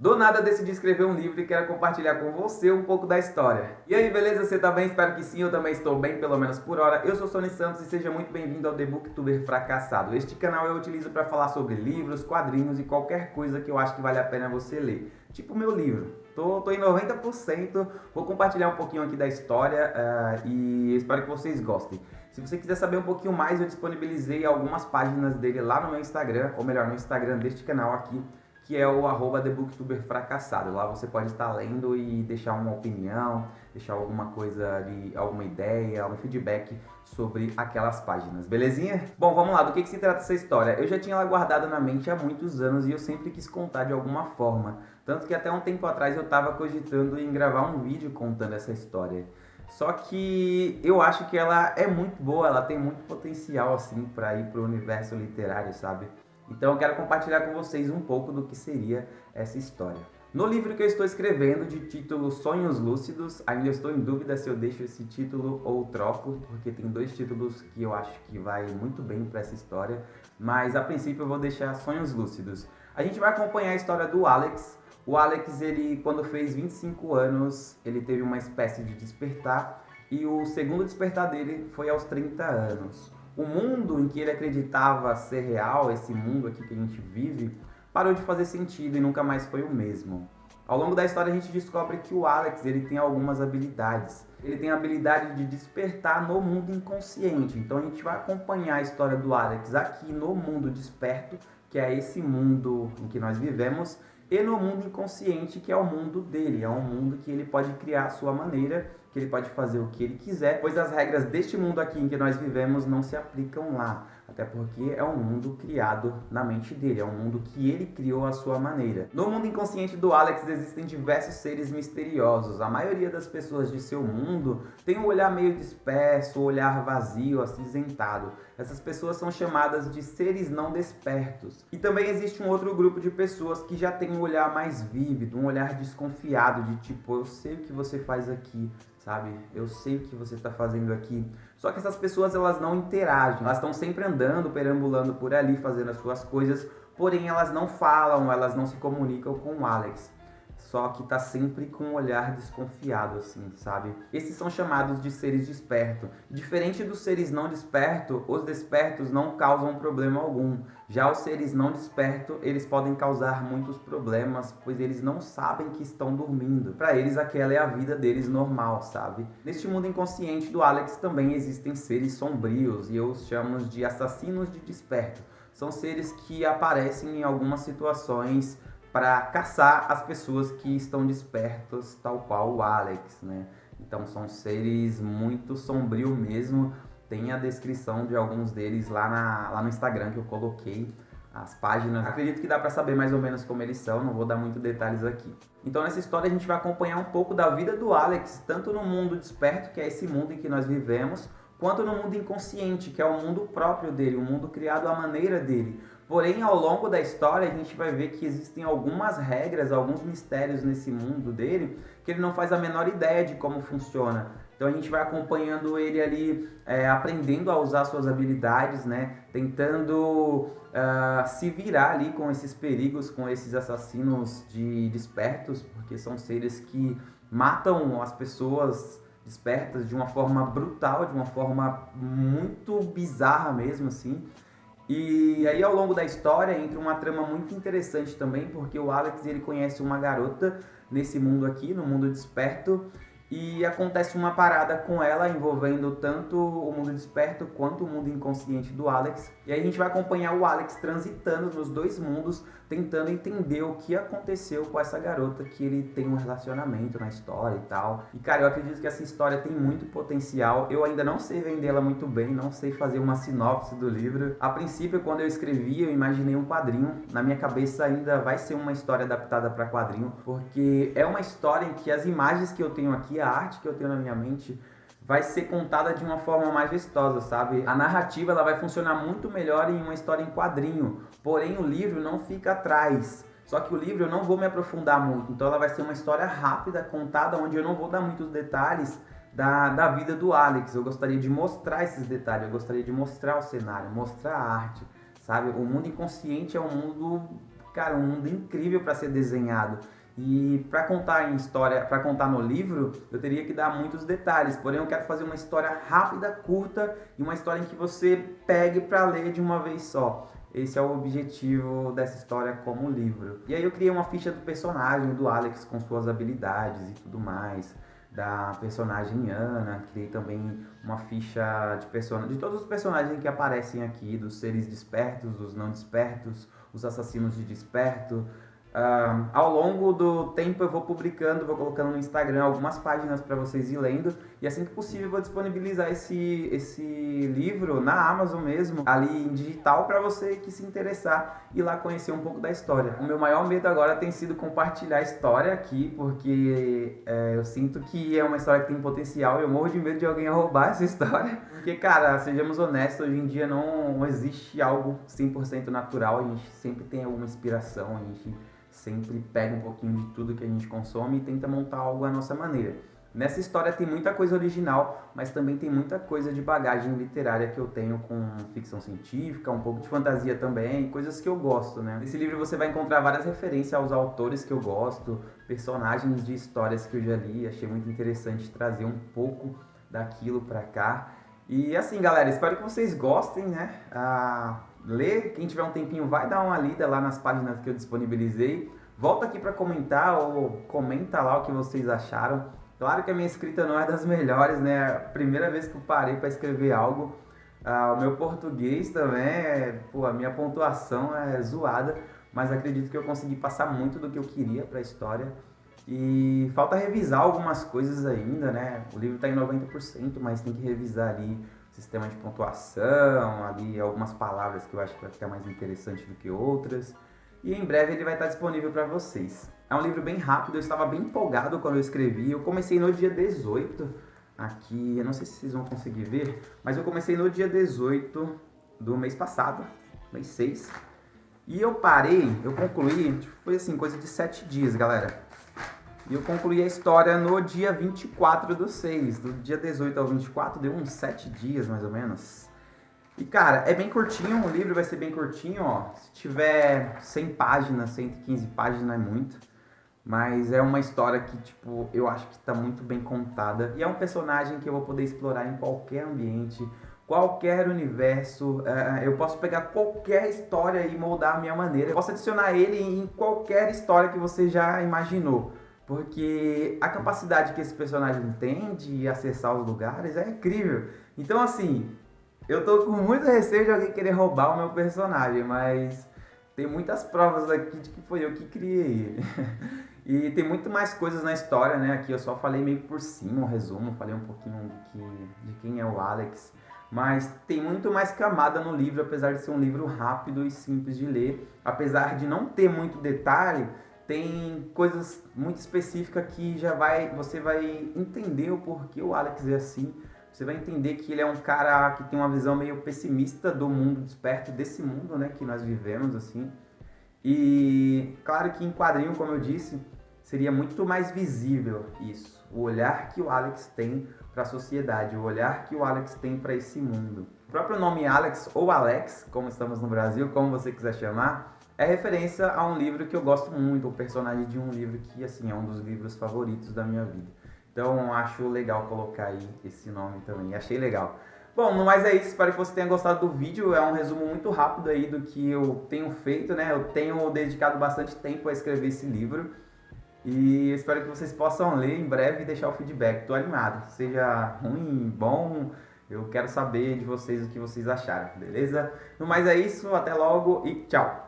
Do nada decidi escrever um livro e quero compartilhar com você um pouco da história. E aí, beleza? Você tá bem? Espero que sim, eu também estou bem, pelo menos por hora. Eu sou Sony Santos e seja muito bem-vindo ao The Booktuber Fracassado. Este canal eu utilizo para falar sobre livros, quadrinhos e qualquer coisa que eu acho que vale a pena você ler. Tipo o meu livro. Tô em 90%, vou compartilhar um pouquinho aqui da história e espero que vocês gostem. Se você quiser saber um pouquinho mais, eu disponibilizei algumas páginas dele lá no meu Instagram, ou melhor, no Instagram deste canal aqui, que é o @TheBooktuberFracassado. Lá você pode estar lendo e deixar uma opinião, deixar alguma coisa ali, alguma ideia, um feedback sobre aquelas páginas, belezinha? Bom, vamos lá, do que se trata essa história? Eu já tinha ela guardada na mente há muitos anos e eu sempre quis contar de alguma forma. Tanto que até um tempo atrás eu estava cogitando em gravar um vídeo contando essa história. Só que eu acho que ela é muito boa, ela tem muito potencial assim para ir para o universo literário, sabe? Então eu quero compartilhar com vocês um pouco do que seria essa história. No livro que eu estou escrevendo, de título Sonhos Lúcidos, ainda estou em dúvida se eu deixo esse título ou troco, porque tem dois títulos que eu acho que vai muito bem para essa história, mas a princípio eu vou deixar Sonhos Lúcidos. A gente vai acompanhar a história do Alex. O Alex, ele quando fez 25 anos, ele teve uma espécie de despertar, e o segundo despertar dele foi aos 30 anos. O mundo em que ele acreditava ser real, esse mundo aqui que a gente vive, parou de fazer sentido e nunca mais foi o mesmo. Ao longo da história a gente descobre que o Alex ele tem algumas habilidades. Ele tem a habilidade de despertar no mundo inconsciente. Então a gente vai acompanhar a história do Alex aqui no mundo desperto, que é esse mundo em que nós vivemos, e no mundo inconsciente, que é o mundo dele. É um mundo que ele pode criar a sua maneira, que ele pode fazer o que ele quiser, pois as regras deste mundo aqui em que nós vivemos não se aplicam lá. Até porque é um mundo criado na mente dele, é um mundo que ele criou à sua maneira. No mundo inconsciente do Alex existem diversos seres misteriosos. A maioria das pessoas de seu mundo tem um olhar meio disperso, um olhar vazio, acinzentado. Essas pessoas são chamadas de seres não despertos. E também existe um outro grupo de pessoas que já tem um olhar mais vívido, um olhar desconfiado, de tipo, eu sei o que você faz aqui, sabe? Eu sei o que você está fazendo aqui. Só que essas pessoas, elas não interagem, elas estão sempre andando, perambulando por ali, fazendo as suas coisas, porém elas não falam, elas não se comunicam com o Alex. Só que tá sempre com um olhar desconfiado, assim, sabe? Esses são chamados de seres despertos. Diferente dos seres não despertos, os despertos não causam problema algum. Já os seres não despertos, eles podem causar muitos problemas, pois eles não sabem que estão dormindo. Para eles, aquela é a vida deles normal, sabe? Neste mundo inconsciente do Alex também existem seres sombrios, e eu os chamo de assassinos de desperto. São seres que aparecem em algumas situações para caçar as pessoas que estão despertas, tal qual o Alex, né? Então são seres muito sombrios mesmo. Tem a descrição de alguns deles lá no Instagram que eu coloquei, as páginas. Acredito que dá para saber mais ou menos como eles são, não vou dar muitos detalhes aqui. Então nessa história a gente vai acompanhar um pouco da vida do Alex, tanto no mundo desperto, que é esse mundo em que nós vivemos, quanto no mundo inconsciente, que é o mundo próprio dele, o mundo criado à maneira dele. Porém, ao longo da história, a gente vai ver que existem algumas regras, alguns mistérios nesse mundo dele, que ele não faz a menor ideia de como funciona. Então a gente vai acompanhando ele ali, aprendendo a usar suas habilidades, né? Tentando se virar ali com esses perigos, com esses assassinos de despertos, porque são seres que matam as pessoas despertas de uma forma brutal, de uma forma muito bizarra mesmo, assim. E aí ao longo da história entra uma trama muito interessante também, porque o Alex ele conhece uma garota nesse mundo aqui, no mundo desperto, e acontece uma parada com ela envolvendo tanto o mundo desperto quanto o mundo inconsciente do Alex. E aí a gente vai acompanhar o Alex transitando nos dois mundos, tentando entender o que aconteceu com essa garota que ele tem um relacionamento na história e tal. E cara, eu acredito que essa história tem muito potencial. Eu ainda não sei vendê-la muito bem, não sei fazer uma sinopse do livro. A princípio, quando eu escrevi, eu imaginei um quadrinho. Na minha cabeça ainda vai ser uma história adaptada para quadrinho, porque é uma história em que as imagens que eu tenho aqui, a arte que eu tenho na minha mente, vai ser contada de uma forma majestosa, sabe? A narrativa ela vai funcionar muito melhor em uma história em quadrinho, porém o livro não fica atrás. Só que o livro eu não vou me aprofundar muito, então ela vai ser uma história rápida, contada, onde eu não vou dar muitos detalhes da vida do Alex. Eu gostaria de mostrar esses detalhes, eu gostaria de mostrar o cenário, mostrar a arte, sabe? O mundo inconsciente é um mundo, cara, um mundo incrível para ser desenhado. E para contar em história, para contar no livro, eu teria que dar muitos detalhes. Porém, eu quero fazer uma história rápida, curta e uma história em que você pegue para ler de uma vez só. Esse é o objetivo dessa história como livro. E aí eu criei uma ficha do personagem, do Alex, com suas habilidades e tudo mais. Da personagem Ana, criei também uma ficha de todos os personagens que aparecem aqui, dos seres despertos, dos não despertos, os assassinos de desperto. Ao longo do tempo eu vou publicando, vou colocando no Instagram algumas páginas para vocês ir lendo, e assim que possível eu vou disponibilizar esse livro na Amazon mesmo, ali em digital, para você que se interessar ir lá conhecer um pouco da história. O meu maior medo agora tem sido compartilhar a história aqui, porque eu sinto que é uma história que tem potencial e eu morro de medo de alguém roubar essa história. Porque, cara, sejamos honestos, hoje em dia não existe algo 100% natural, a gente sempre tem alguma inspiração, a gente sempre pega um pouquinho de tudo que a gente consome e tenta montar algo à nossa maneira. Nessa história tem muita coisa original, mas também tem muita coisa de bagagem literária que eu tenho com ficção científica, um pouco de fantasia também, coisas que eu gosto, né? Nesse livro você vai encontrar várias referências aos autores que eu gosto, personagens de histórias que eu já li, achei muito interessante trazer um pouco daquilo pra cá. E assim, galera, espero que vocês gostem, né? Ler, quem tiver um tempinho vai dar uma lida lá nas páginas que eu disponibilizei. Volta aqui para comentar ou comenta lá o que vocês acharam. Claro que a minha escrita não é das melhores, né? É a primeira vez que eu parei para escrever algo. O meu português também, a minha pontuação é zoada, mas acredito que eu consegui passar muito do que eu queria para a história. E falta revisar algumas coisas ainda, né? O livro está em 90%, mas tem que revisar ali sistema de pontuação, ali algumas palavras que eu acho que vai ficar mais interessante do que outras. E em breve ele vai estar disponível para vocês. É um livro bem rápido, eu estava bem empolgado quando eu escrevi. Eu comecei no dia 18, aqui, eu não sei se vocês vão conseguir ver, mas eu comecei no dia 18 do mês passado, mês 6. E eu concluí, foi assim, coisa de 7 dias, galera. E eu concluí a história no dia 24/6, do dia 18 ao 24, deu uns 7 dias mais ou menos. E cara, é bem curtinho, o livro vai ser bem curtinho, ó. Se tiver 100 páginas, 115 páginas é muito. Mas é uma história que, tipo, eu acho que tá muito bem contada. E é um personagem que eu vou poder explorar em qualquer ambiente, qualquer universo. Eu posso pegar qualquer história e moldar a minha maneira. Eu posso adicionar ele em qualquer história que você já imaginou. Porque a capacidade que esse personagem tem de acessar os lugares é incrível. Então, assim, eu tô com muito receio de alguém querer roubar o meu personagem, mas tem muitas provas aqui de que foi eu que criei ele. E tem muito mais coisas na história, né? Aqui eu só falei meio por cima, um resumo, falei um pouquinho de quem é o Alex. Mas tem muito mais camada no livro, apesar de ser um livro rápido e simples de ler. Apesar de não ter muito detalhe, tem coisas muito específicas que você vai entender o porquê o Alex é assim. Você vai entender que ele é um cara que tem uma visão meio pessimista do mundo desperto, desse mundo, né, que nós vivemos, assim. E claro que em quadrinho, como eu disse, seria muito mais visível isso. O olhar que o Alex tem para a sociedade, o olhar que o Alex tem para esse mundo. O próprio nome Alex, ou Alex, como estamos no Brasil, como você quiser chamar, é referência a um livro que eu gosto muito, o personagem de um livro que, assim, é um dos livros favoritos da minha vida. Então, acho legal colocar aí esse nome também, achei legal. Bom, no mais é isso, espero que você tenha gostado do vídeo, é um resumo muito rápido aí do que eu tenho feito, né? Eu tenho dedicado bastante tempo a escrever esse livro e espero que vocês possam ler em breve e deixar o feedback. Tô animado, seja ruim, bom, eu quero saber de vocês o que vocês acharam, beleza? No mais é isso, até logo e tchau!